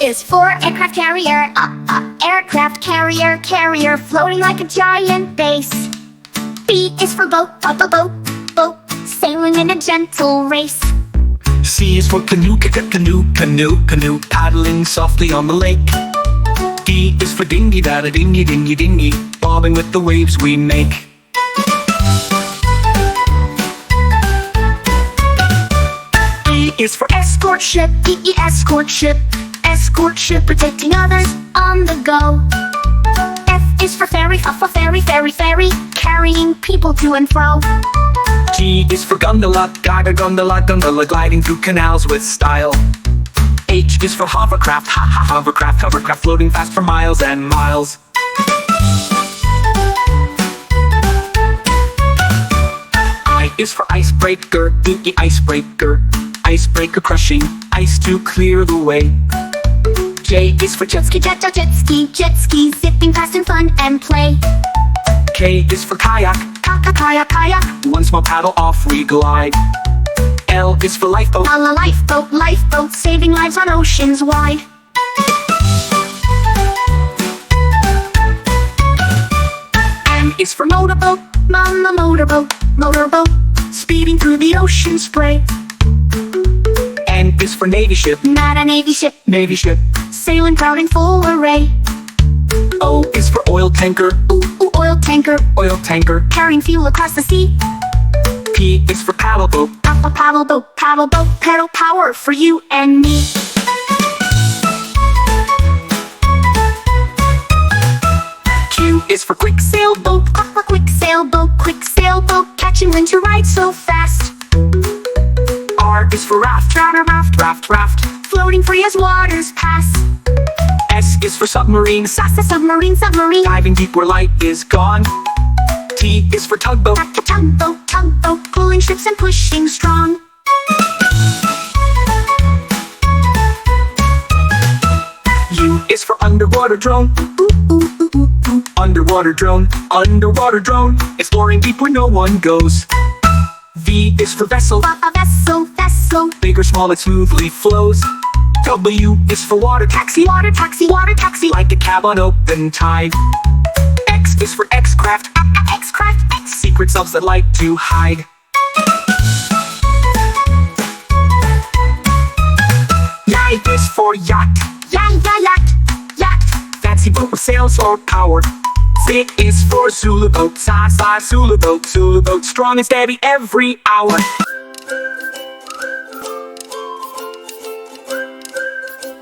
is for aircraft carrier, aircraft carrier, carrier floating like a giant base. B is for boat, boat, sailing in a gentle race. C is for canoe, canoe, paddling softly on the lake. D is for dinghy, dinghy, bobbing with the waves we make. E is for escort ship, escort ship protecting others on the go. F is for ferry, ferry, carrying people to and fro. G is for gondola, gondola, gliding through canals with style. H is for hovercraft, hovercraft, floating fast for miles and miles. I is for icebreaker, icebreaker crushing ice to clear the way. J is for jet ski, zipping past in fun and play. K is for kayak, kayak, one small paddle off we glide. L is for lifeboat, lifeboat, saving lives on oceans wide. M is for motorboat, motorboat, speeding through the ocean spray. N is for navy ship, not a navy ship, sailing proud in full array. O is for oil tanker, oil tanker, carrying fuel across the sea. P is for paddle boat, paddle boat, pedal power for you and me. Q is for quick sailboat, quick sailboat, catching wind to ride so fast. R is for raft, floating free as waters pass. S is for submarine, submarine, diving deep where light is gone. T is for tugboat, tugboat, pulling ships and pushing strong. U is for underwater drone, underwater drone, exploring deep where no one goes. V is for vessel, vessel, big or small it smoothly flows. W is for water taxi, like a cab on open tide. X is for X-craft, secret selves that like to hide. Y is for yacht, yacht, fancy boat with sails or powered. Z is for Zulu Boat, Zulu Boat, strong and steady every hour.